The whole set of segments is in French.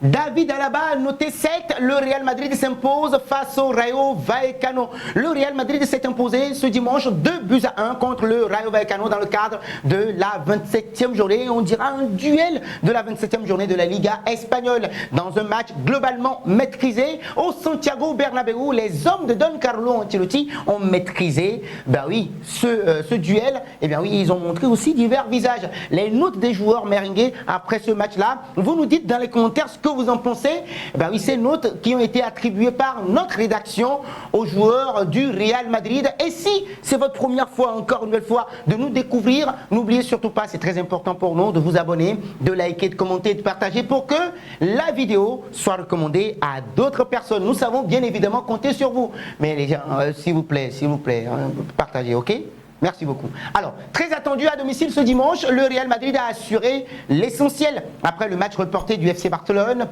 David Alaba, noté 7, le Real Madrid s'impose face au Rayo Vallecano. Le Real Madrid s'est imposé ce dimanche 2-1 contre le Rayo Vallecano dans le cadre de la 27e journée. On dira un duel de la 27e journée de la Liga espagnole. Dans un match globalement maîtrisé au Santiago Bernabéu, les hommes de Don Carlo Ancelotti ont maîtrisé ce duel. Et bien oui, ils ont montré aussi divers visages. Les notes des joueurs merengues après ce match-là, vous nous dites dans les commentaires ce que vous en pensez. Ben oui, ces notes qui ont été attribuées par notre rédaction aux joueurs du Real Madrid. Et si c'est votre première fois, encore une nouvelle fois, de nous découvrir, n'oubliez surtout pas, c'est très important pour nous, de vous abonner, de liker, de commenter, de partager pour que la vidéo soit recommandée à d'autres personnes. Nous savons bien évidemment compter sur vous. Mais les gens, s'il vous plaît, partagez, ok ? Merci beaucoup. Alors, très attendu à domicile ce dimanche, le Real Madrid a assuré l'essentiel après le match reporté du FC Barcelone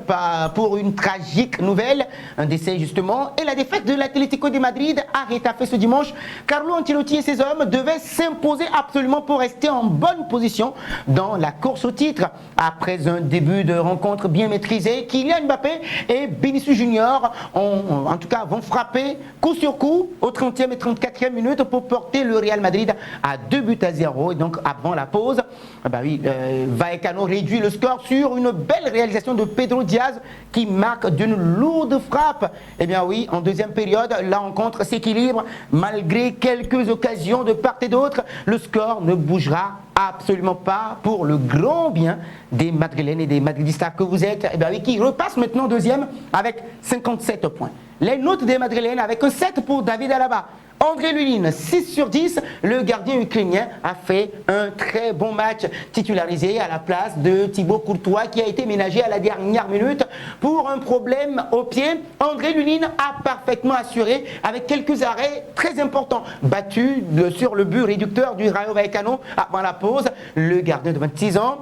pour une tragique nouvelle, un décès justement, et la défaite de l'Atlético de Madrid a rétaffé ce dimanche. Carlo Ancelotti et ses hommes devaient s'imposer absolument pour rester en bonne position dans la course au titre. Après un début de rencontre bien maîtrisé, Kylian Mbappé et Vinicius Junior vont frapper coup sur coup aux 30e et 34e minutes pour porter le Real Madrid à 2-0 et donc avant la pause, Vallecano réduit le score sur une belle réalisation de Pedro Diaz qui marque d'une lourde frappe. Et bien oui, en deuxième période, la rencontre s'équilibre malgré quelques occasions de part et d'autre. Le score ne bougera absolument pas pour le grand bien des Madrilènes et des Madridistas que vous êtes, qui repasse maintenant deuxième avec 57 points. Les notes des Madrilènes avec un 7 pour David Alaba. André Lunin, 6 sur 10, le gardien ukrainien a fait un très bon match, titularisé à la place de Thibaut Courtois qui a été ménagé à la dernière minute pour un problème au pied. André Lunin a parfaitement assuré avec quelques arrêts très importants, battu sur le but réducteur du Rayo Vallecano avant la pause. Le gardien de 26 ans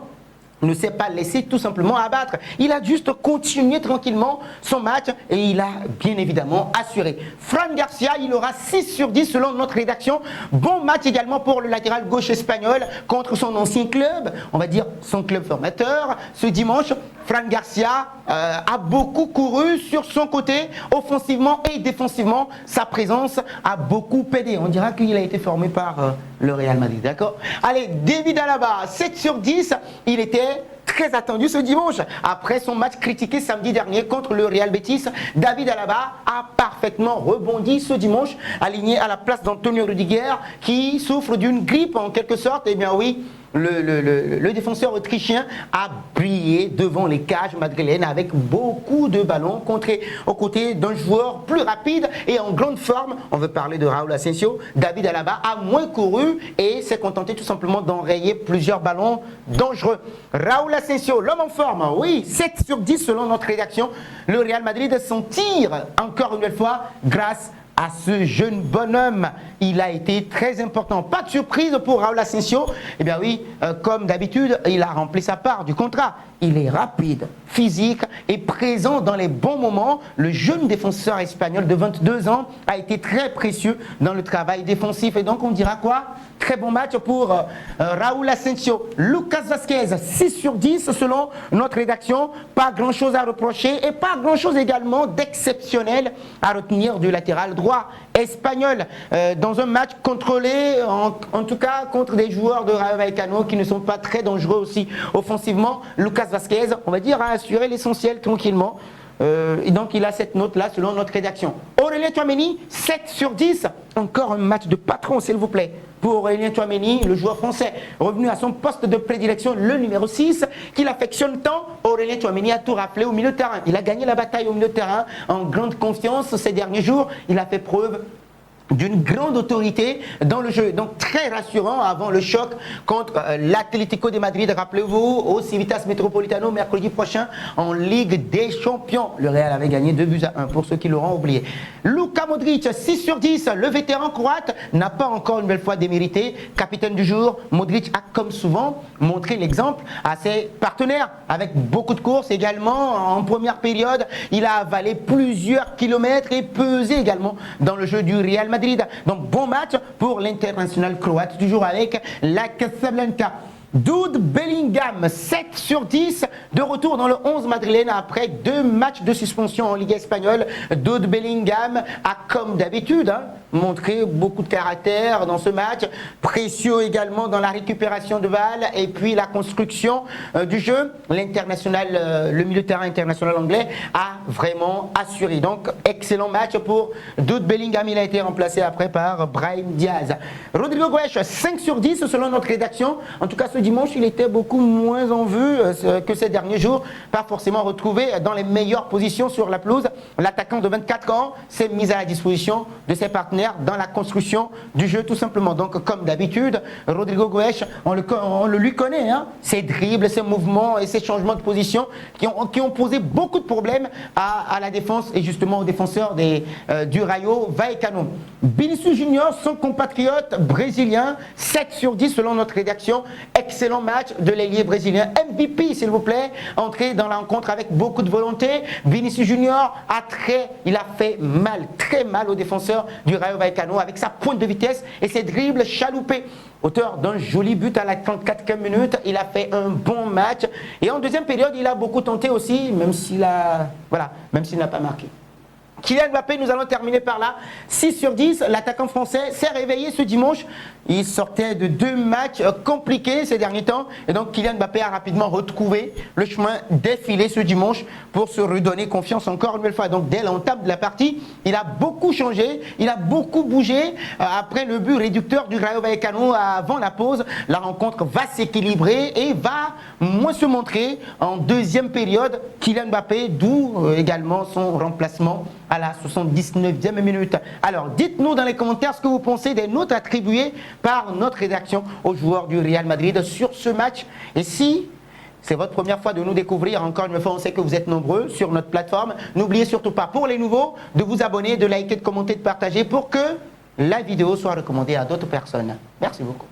ne s'est pas laissé tout simplement abattre. Il a juste continué tranquillement son match et il a bien évidemment assuré. Fran Garcia, il aura 6 sur 10 selon notre rédaction. Bon match également pour le latéral gauche espagnol contre son ancien club, on va dire son club formateur. Ce dimanche, Fran Garcia a beaucoup couru sur son côté, offensivement et défensivement. Sa présence a beaucoup aidé. On dira qu'il a été formé par le Real Madrid, d'accord ? Allez, David Alaba, 7 sur 10, il était très attendu ce dimanche. Après son match critiqué samedi dernier contre le Real Betis, David Alaba a parfaitement rebondi ce dimanche, aligné à la place d'Antonio Rudiger qui souffre d'une grippe en quelque sorte. Eh bien oui, le défenseur autrichien a brillé devant les cages madrilènes avec beaucoup de ballons contrés aux côtés d'un joueur plus rapide et en grande forme. On veut parler de Raúl Asensio. David Alaba a moins couru et s'est contenté tout simplement d'enrayer plusieurs ballons dangereux. Raúl Asensio, l'homme en forme, oui, 7 sur 10 selon notre rédaction. Le Real Madrid s'en tire encore une nouvelle fois grâce à ce jeune bonhomme. Il a été très important. Pas de surprise pour Raúl Asensio. Eh bien oui, comme d'habitude, il a rempli sa part du contrat. Il est rapide, physique et présent dans les bons moments. Le jeune défenseur espagnol de 22 ans a été très précieux dans le travail défensif. Et donc on dira quoi ? Très bon match pour Raúl Asensio. Lucas Vázquez, 6 sur 10 selon notre rédaction. Pas grand-chose à reprocher et pas grand-chose également d'exceptionnel à retenir du latéral droit espagnol dans un match contrôlé, en tout cas contre des joueurs de Rayo Vallecano qui ne sont pas très dangereux aussi offensivement. Lucas Vázquez, on va dire, a assuré l'essentiel tranquillement. Et donc il a cette note-là selon notre rédaction. Aurélien Tchouaméni, 7 sur 10. Encore un match de patron, s'il vous plaît. Pour Aurélien Tchouaméni, le joueur français, revenu à son poste de prédilection, le numéro 6, qu'il affectionne tant. Aurélien Tchouaméni a tout rappelé au milieu de terrain. Il a gagné la bataille au milieu de terrain en grande confiance ces derniers jours. Il a fait preuve d'une grande autorité dans le jeu. Donc très rassurant avant le choc contre l'Atlético de Madrid. Rappelez-vous, au Civitas Metropolitano mercredi prochain en Ligue des Champions. Le Real avait gagné 2-1 pour ceux qui l'auront oublié. Luka Modric, 6 sur 10. Le vétéran croate n'a pas encore une belle fois démérité. Capitaine du jour, Modric a comme souvent montré l'exemple à ses partenaires avec beaucoup de courses également. En première période, il a avalé plusieurs kilomètres et pesé également dans le jeu du Real Madrid. Donc bon match pour l'international croate, toujours avec la Casablanca. Jude Bellingham, 7 sur 10, de retour dans le 11 madrilène après 2 matchs de suspension en Ligue espagnole. Jude Bellingham a, comme d'habitude, montré beaucoup de caractère dans ce match, précieux également dans la récupération de balles et puis la construction du jeu. L'international, le milieu de terrain international anglais a vraiment assuré. Donc, excellent match pour Jude Bellingham. Il a été remplacé après par Brahim Diaz. Rodrigo Goes, 5 sur 10 selon notre rédaction. En tout cas, ce dimanche, il était beaucoup moins en vue que ces derniers jours. Pas forcément retrouvé dans les meilleures positions sur la pelouse. L'attaquant de 24 ans s'est mis à la disposition de ses partenaires dans la construction du jeu, tout simplement. Donc, comme d'habitude, Rodrigo Goes, on le lui connaît, hein, ses dribbles, ses mouvements et ses changements de position qui ont posé beaucoup de problèmes à la défense et justement aux défenseurs du Rayo Vallecano. Vinicius Junior, son compatriote brésilien, 7 sur 10 selon notre rédaction. Excellent match de l'ailier brésilien. MVP, s'il vous plaît, entré dans la rencontre avec beaucoup de volonté. Vinicius Junior il a fait mal, très mal aux défenseurs du Rayo Vallecano avec sa pointe de vitesse et ses dribbles chaloupés. Auteur d'un joli but à la 34e minute, il a fait un bon match. Et en deuxième période, il a beaucoup tenté aussi, même s'il n'a pas marqué. Kylian Mbappé, nous allons terminer par là. 6 sur 10, l'attaquant français s'est réveillé ce dimanche. Il sortait de 2 matchs compliqués ces derniers temps. Et donc Kylian Mbappé a rapidement retrouvé le chemin défilé ce dimanche pour se redonner confiance encore une nouvelle fois. Donc dès l'entame de la partie, il a beaucoup changé, il a beaucoup bougé. Après le but réducteur du Rayo Vallecano avant la pause, la rencontre va s'équilibrer et va moins se montrer en deuxième période. Kylian Mbappé, d'où également son remplacement à la 79e minute. Alors, dites-nous dans les commentaires ce que vous pensez des notes attribuées par notre rédaction aux joueurs du Real Madrid sur ce match. Et si c'est votre première fois de nous découvrir, encore une fois, on sait que vous êtes nombreux sur notre plateforme. N'oubliez surtout pas, pour les nouveaux, de vous abonner, de liker, de commenter, de partager pour que la vidéo soit recommandée à d'autres personnes. Merci beaucoup.